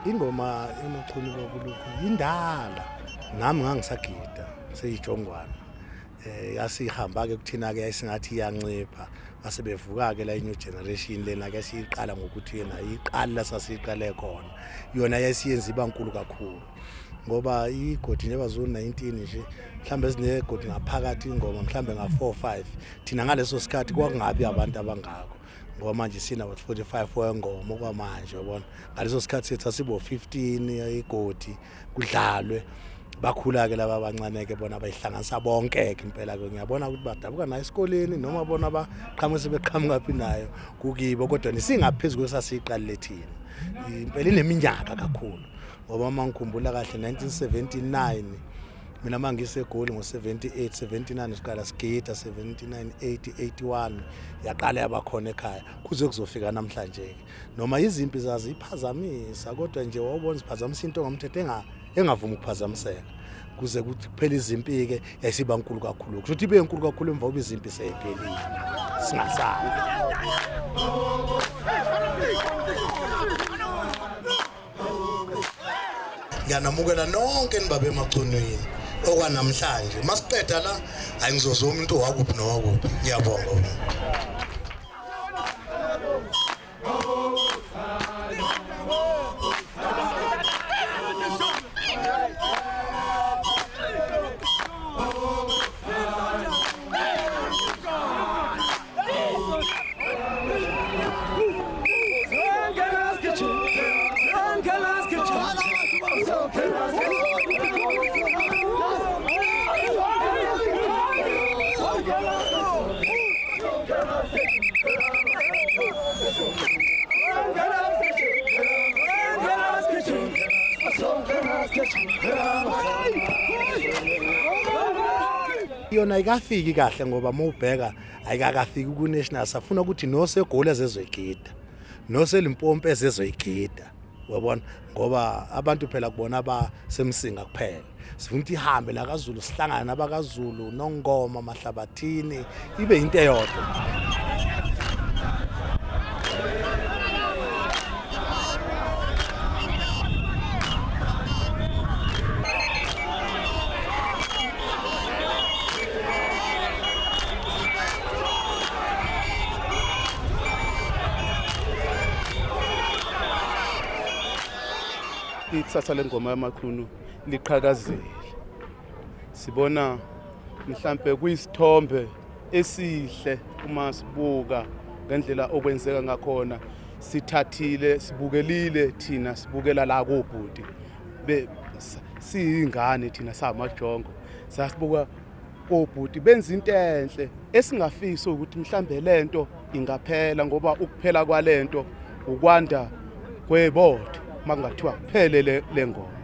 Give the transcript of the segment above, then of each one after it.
Ingoma YaMachunu kwakulokhu indala nami ngangisagida seyijongwana yasihamba ke kuthina ke yayisingathi iyancipha base bevuka ke la new generation lena ke siyiqala ngokuthi yena iqala sasiqale khona yona yasiyenza ibankulu kakhulu ngoba iGoli nje bazo 19 nje mhlambe sineGoli ngaphakathi ingoma mhlambe nga 4-5 thina ngaleso sikhathi kwakungabi abantu abangako ngoba manje sina 45 wengoma okwamanje yabona ngaleso sikhathi sethu asibo 15 iGoli kudlalwe bakhula ke laba abancane ke bona bayihlanganisa bonke ke impela ke ngiyabona ukuthi badabuka nayo esikoleni noma bona baqhamuka beqhamuka phi nayo kukibo kodwa nisingaphezulu kwesasiqalile thina impela ineminyaka kakhulu ngoba mangikhumbula kahle 1979 mina mangise eGoli ngo78 79 siqala skate 79 80 81 yaqala yabakhona ekhaya kuze kuzofika namhlanje noma izimpi zaziphazamisa kodwa nje wawubona siphazamisa into ngomthetho engavuma ukuphazamiseka kuze kuthi kuphela izimpi ke yasiba nkulu kakhulu kusho ukuthi ibe nkulu kakhulu emva kokuba izimpi seyiphelile singasali ngiyanamukela nonke nibabe emachunwini okwanamhlanje masiqeda la hayi ngizozoma umuntu wakuphi nowakuphi ngiyabonga yona ayikafiki kahle ngoba mawubheka ayikakafiki ku national safuna ukuthi noseGoli ezezoyigida noseLimpopo ezezoyigida wabona ngoba abantu phela kubona abasemsinga kuphela sifuna ukuthi ihambe la kaZulu sihlangana nabakaZulu nongoma mahlabathini ibe into eyodwa ikusasa lengoma YaMachunu liqhakazile sibona mhlambe kuyisithombe esihle uma sibuka ngendlela okwenzeka ngakhona sithathile sibukelile thina sibukela la koBhuti siyingane thina samajongo sasibuka koBhuti benza into enhle esingafisa ukuthi mhlambe lento ingaphela ngoba ukuphela kwalento ukwanda kwebotho makungathiwa kuphele le ngoma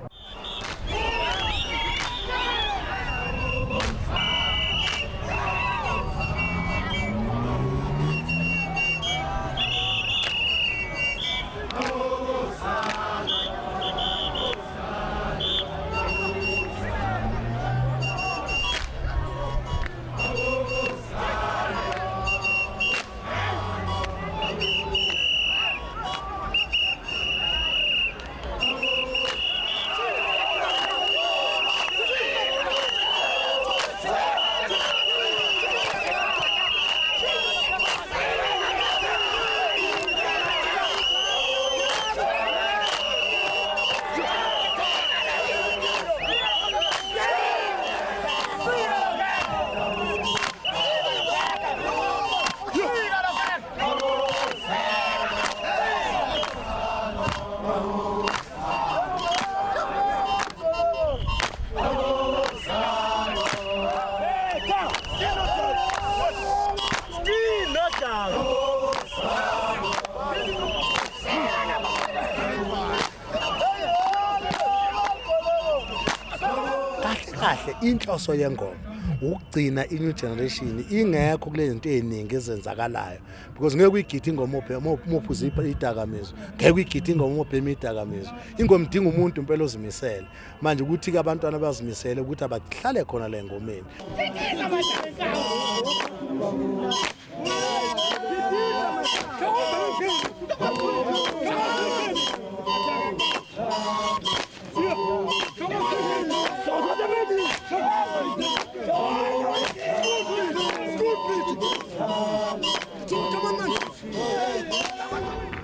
kahle inhloso yengoma ukugcina inew generation ingekho kule zinto eziningi ezenzakalayo because ngeke uyigida ingoma mophuza idakamizwa ngeke uyigida ingoma mophe idakamizwa ingoma idinga umuntu impela ozimisele manje ukuthi ke abantwana bazimisele ukuthi abahlale khona le ngomeni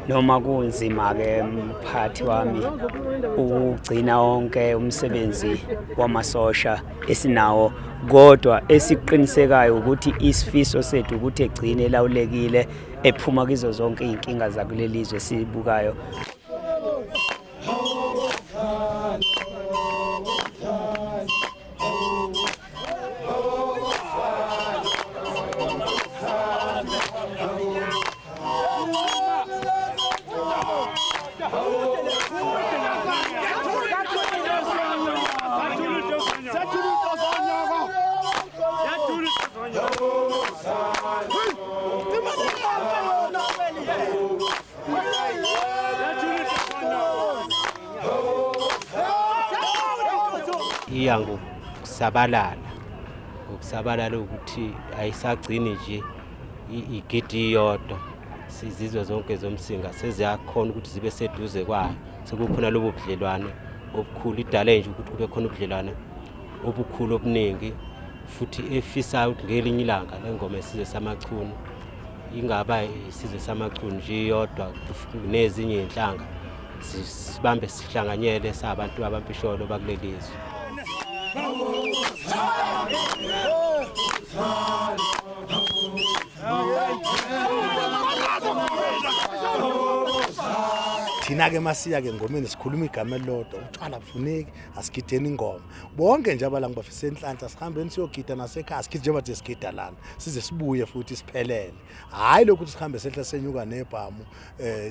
noma kunzima ke mphathi wami ugcina wonke umsebenzi wamasosha esinawo, kodwa esiqinisekayo ukuthi isifiso sethu ukuthi egcine elawulekile ephuma kizo zonke inkinga zakulelizwe sibukayo. iya ngokusabalala ukuthi ayisagcini nje igidi iyodwa, sizizwe zonke zomsinga seziyakhona ukuthi zibe seduze kwayo. Sekukhona lobo budlelwane obukhulu, idale nje ukuthi kube khona ubudlelwane obukhulu obuningi, futhi efisayo ukuthi ngelinye ilanga le ngoma yesizwe samaChunu ingaba isizwe samaChunu nje iyodwa, nezinye inhlanga sibambe sihlanganyele sabantu abampisholo bakulelizwe. Thina ke masiya ke ngomeni sikhuluma igama elilodwa, uthwala bufuneki, asigideni ingoma. Bonke nje abalanga bafisa enhlanhla sihambeni siyogida nasekhaya, sigide njengoba nje sigida lana size sibuye futhi siphelele. Hayi lokhu sihambe sehla senyuka nebhamu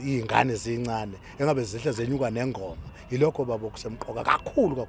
izingane ezincane engabe zihla zenyuka nengoma. Yilokho babo kusemqoka kakhulu.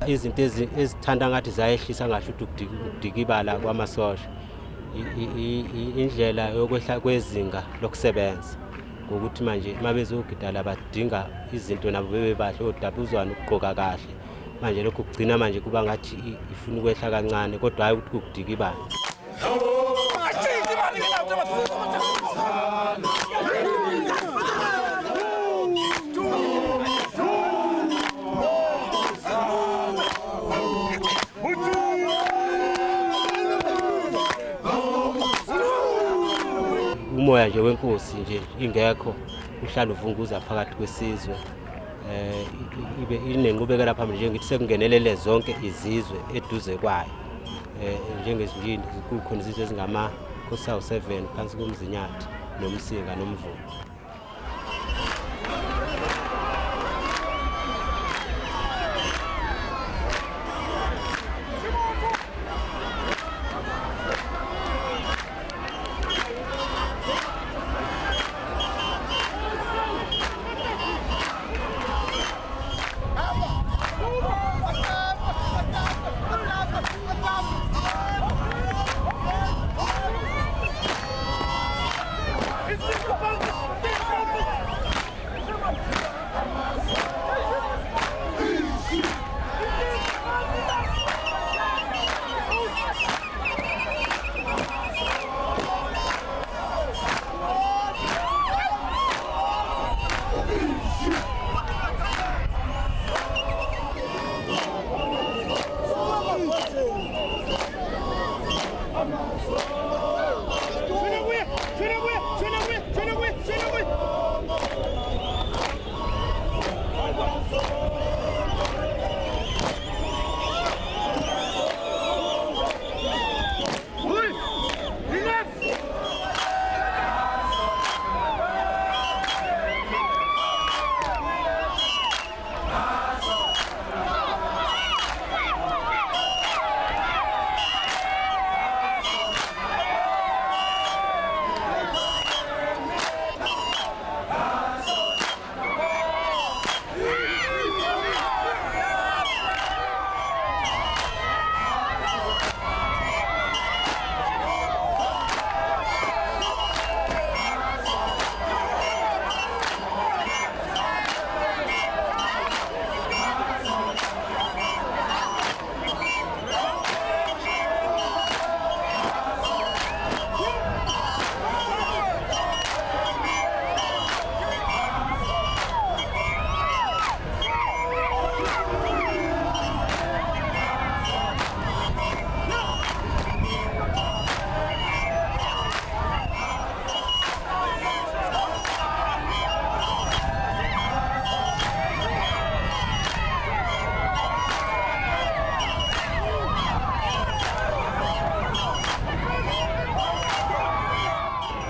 Izinto ezithanda ngathi zayehlisa ngasho ukuthi ukudikibala kwamasosha, indlela yokwehla kwezinga lokusebenza, ngokuthi manje mabezogidala badinga izinto nabo bebebahle, odabuzwana ukugqoka kahle. Manje lokho kugcina manje kuba ngathi ifuna ukwehla kancane, kodwa hayi ukuthi ukudikibala. Umoya nje wenkosi nje ingekho, uhlala uvunguza phakathi kwesizwe, ibe inenqubekela phambili nje ngithi sekungenelele zonke izizwe eduze kwayo, njengezinjini kukhona izizwe ezingama-7 phansi komzinyathi nomsinga nomvumo.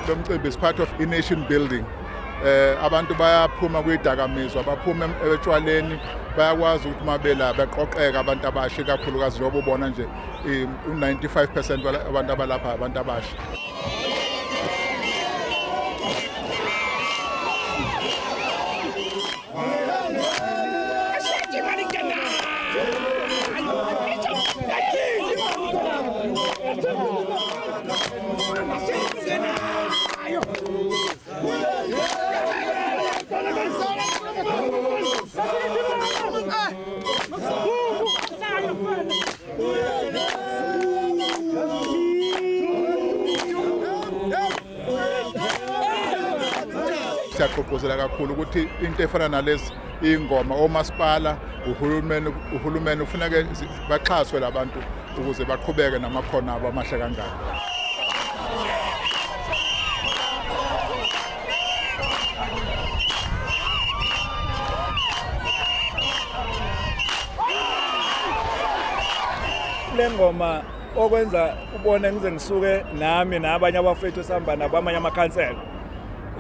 lo mcimbi is part of i-nation building. Abantu bayaphuma kwidakamizwa, baphuma etshwaleni, bayakwazi ukuthi mabela beqoqeka abantu abasha kakhulukazi njengoba ubona nje u95% abantu abalapha abantu abasha. Siyaqoqozela kakhulu ukuthi into efana nalezi ingoma omasipala uhulumeni ufuneka baxhaswe labantu ukuze baqhubeke namakhono abo amahle kangaka. Le ngoma okwenza ubone ngize ngisuke nami nabanye abafethu esihamba nabo amanye amakhansela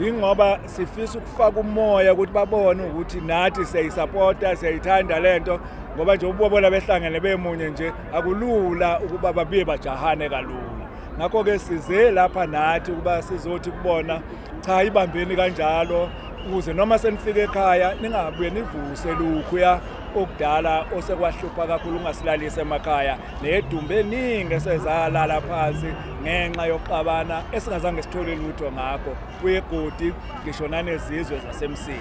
ingoba sifisa ukufaka umoya ukuthi babone ukuthi nathi siyayisupporta siyayithanda lento ngoba nje ubobona behlangene bemunye nje akulula ukuba babiye bajahane kalula. Ngakho ke size lapha nathi ukuba sizothi kubona cha ibambeni kanjalo ukuze noma senifike ekhaya ningabuye nivuse lokhuya okudala osekwahlupha kakhulu ungasilalisa emakhaya nedumbe eningi esezalala phansi ngenxa yokuxabana esingazange sithole lutho ngakho kuyeGoli ngisho nanezizwe zasemsini.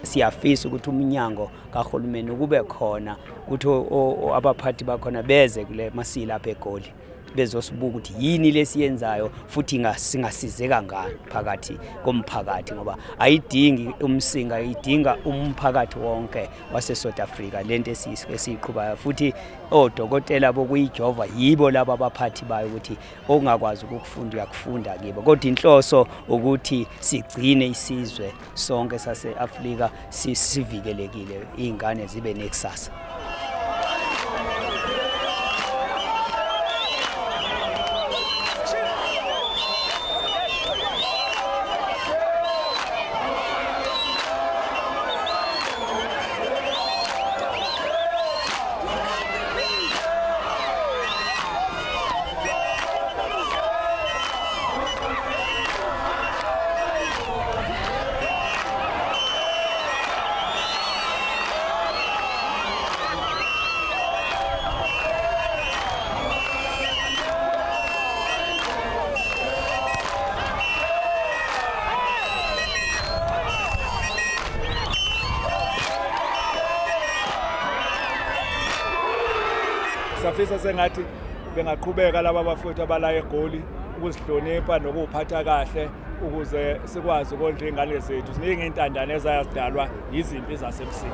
Siyafisa ukuthi umnyango kahulumeni kube khona ukuthi abaphathi bakhona beze kule masila apha eGoli bezosibuka ukuthi yini lesiyenzayo futhi singasizeka ngani phakathi komphakathi ngoba ayidingi umsinga ayidinga umphakathi wonke wase South Africa lento esiyiqhubayo futhi odokotela bokuyijova yibo laba abaphathi bayo ukuthi ongakwazi ukufunda uyakufunda kibo kodwa inhloso ukuthi sigcine isizwe sonke sase Afrika sivikelekile izingane zibe nekusasa. Safisa sengathi bengaqhubeka laba bafowethu abala eGoli ukuzihlonipha nokuphatha kahle ukuze sikwazi ukondla izingane zethu. Ziningi intandane ezayazidalwa izimpi zasemsini.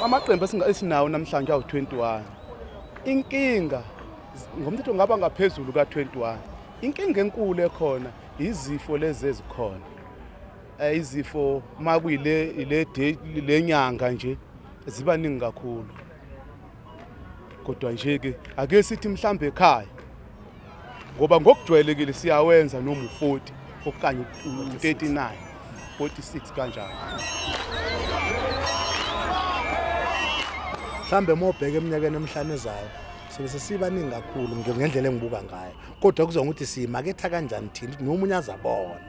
Amaqembu esinawo namhlanje awu21. Inkinga ngomthetho ngaba ngaphezulu ka21. Inkinga enkulu ekhona izifo lezi ezikhona. Izifo makuyile lenyanga nje ziba ningi kakhulu. Kodwa nje ke ake sithi mhlambe ekhaya ngoba ngokujwayelekile siyawenza noma u40 okanye u39 46 kanjalo. Mhlambe mobheke eminyakeni emihlanu ezayo sibe sibaningi kakhulu ngendlela engibuka ngayo kodwa kuzonga ukuthi simaketha kanjani thina nomunye azabona.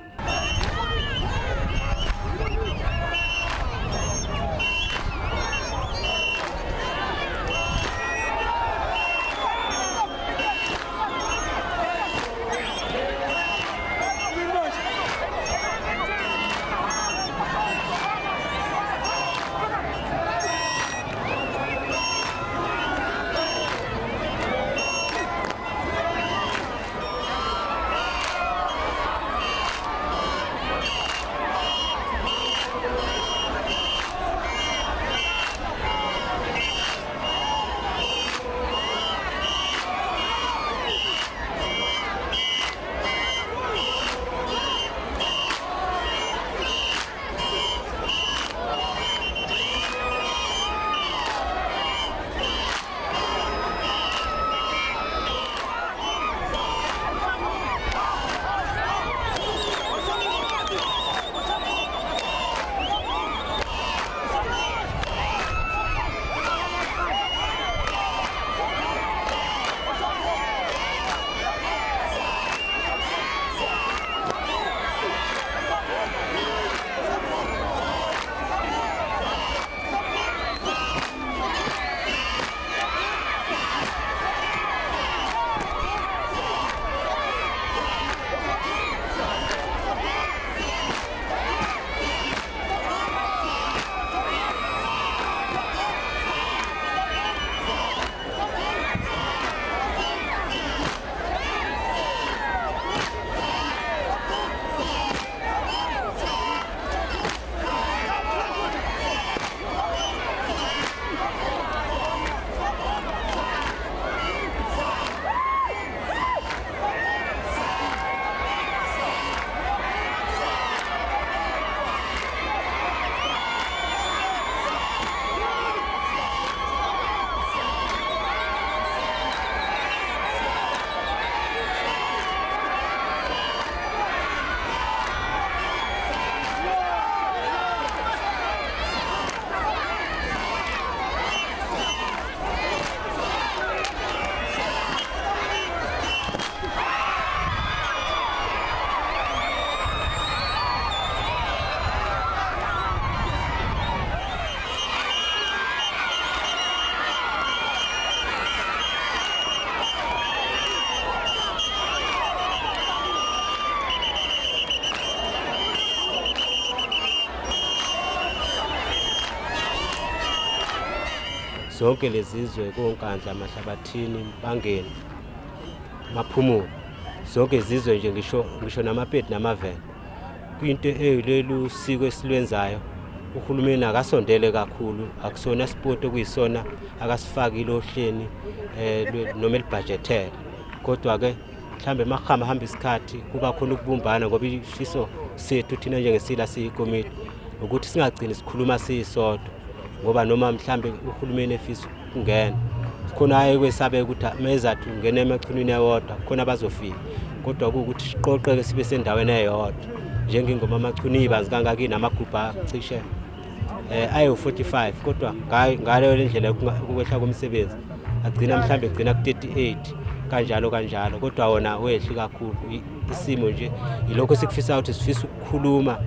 zonke lezizwe konkandla amahlabathini bangeni maphumulo zonke izizwe nje ngisho namapeti namaveni kwinto eyilelu siko esilwenzayo uhulumeni akasondele kakhulu akusona sport okuyisona akasifakile ohleni noma elibudgetele kodwa ke mhlambe mahamba isikhathi kuba khona ukubumbana ngoba ishiso sethu thina njengesila siyikomiti ukuthi singagcini sikhuluma sisodwa ngoba noma mhlambe uhulumeni efisa ukungena khona ayekwesabe ukuthi mezathi ungena emachunwini eyodwa khona abazofika kodwa ukuthi siqoqeke sibe sendaweni eyodwa njengengoma YaMachunu ibanzi kangaki namagubha cishe ayo-45 kodwa ngaleyo ndlela ukwehla komsebenzi agcina mhlambe egcina ku-38 kanjalo kodwa wona wehli kakhulu isimo nje yilokho sikufisa ukuthi sifisa ukukhuluma.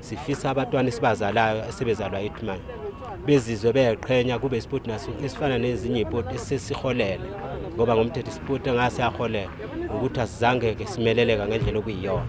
Sifisa abatwana esibazalayo esebezalwa yithi manje bezizwe beyeqhenya kube isport naso esifana nezinye isport esesiholele ngoba ngomthetho isport engase yaholela ukuthi asizange ke simeleleka ngendlela okuyiyona.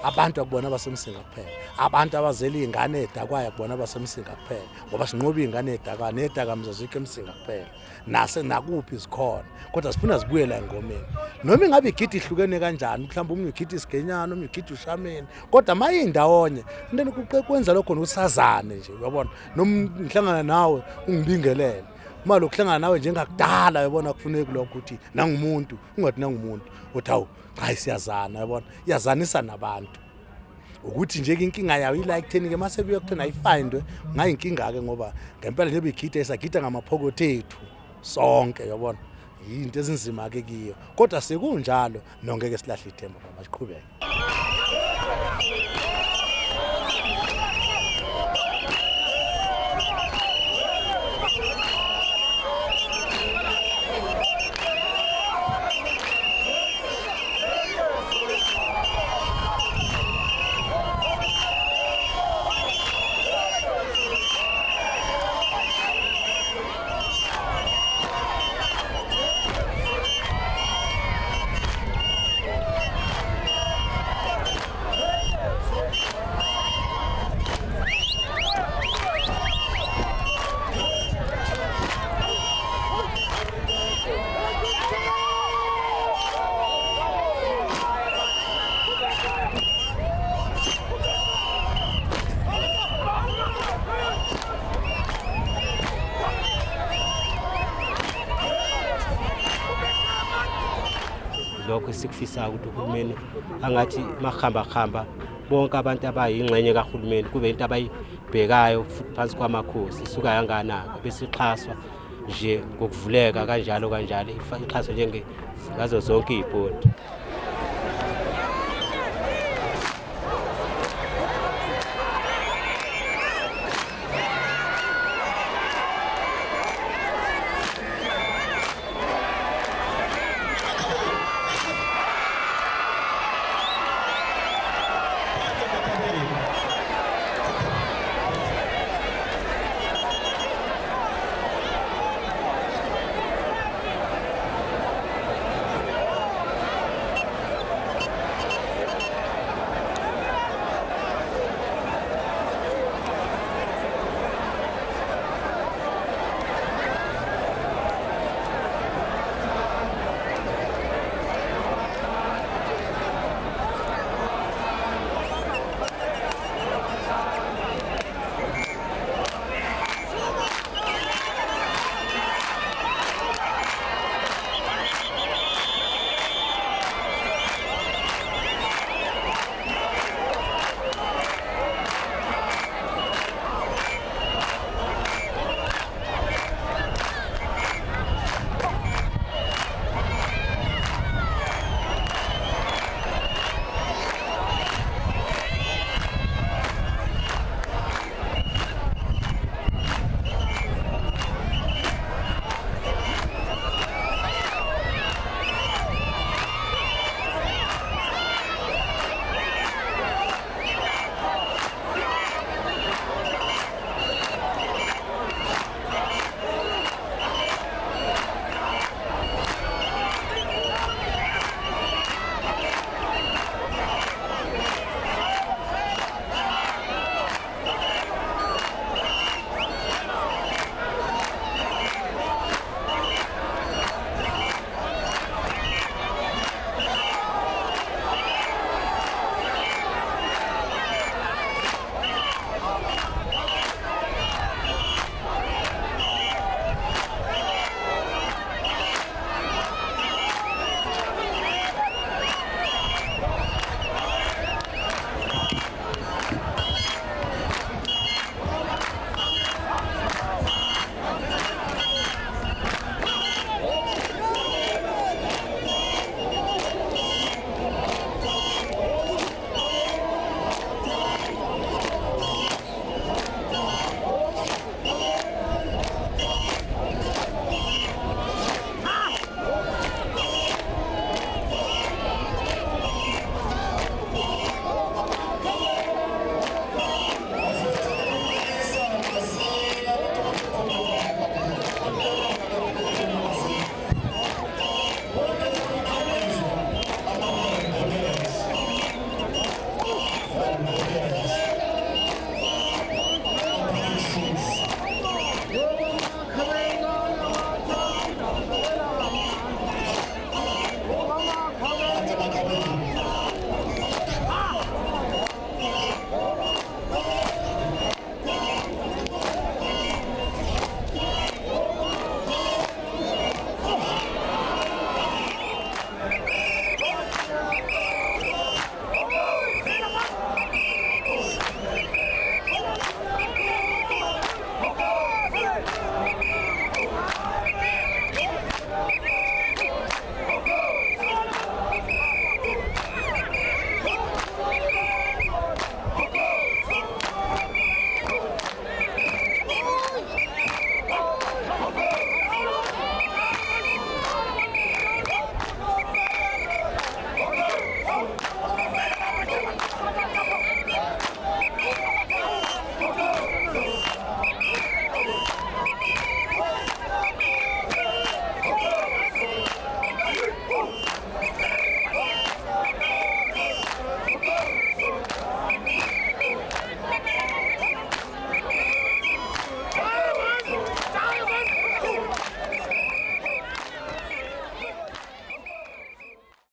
abantu akubona abasemsinga kuphela, abantu abazela iy'ngane edakwayo akubona abasemsinga kuphela, ngoba sinqoba iy'ngane edakwayo nedakamizwa zikho emsinga kuphela, nakuphi zikhona, kodwa sifuna zibuye la engomeni. Noma ingabe igidi ihlukene kanjani, mhlawumbe omunye ugidi isigenyana, omunye ugidi ushameni, kodwa uma yindawonye into kwenza lokho usazane nje, uyabona, noma ngihlangana nawe ungibingelele. Uma lokuhlangana nawe njengakudala uyabona kufuneka lokho ukuthi nangumuntu ungathi nangumuntu uthi hawu cha siyazana uyabona, iyazanisa nabantu ukuthi nje inkinga yayo ila ekutheni ke mase kuyokuthena ayifindwe ngayinkinga ke ngoba ngempela nje begida esagida ngamaphokotho ethu sonke uyabona, into ezinzima ke kiyo, kodwa sekunjalo nongeke silahle ithemba baba, siqhubeke. Lokho sikufisayo ukuthi uhulumeni angathi mahamba bonke abantu abayingxenye kahulumeni kube into abayibhekayo futhi phansi kwamakhosi isuka yanganaka bese ixhaswa nje ngokuvuleka kanjalo ixhaswa njenge ngazo zonke izibhodi.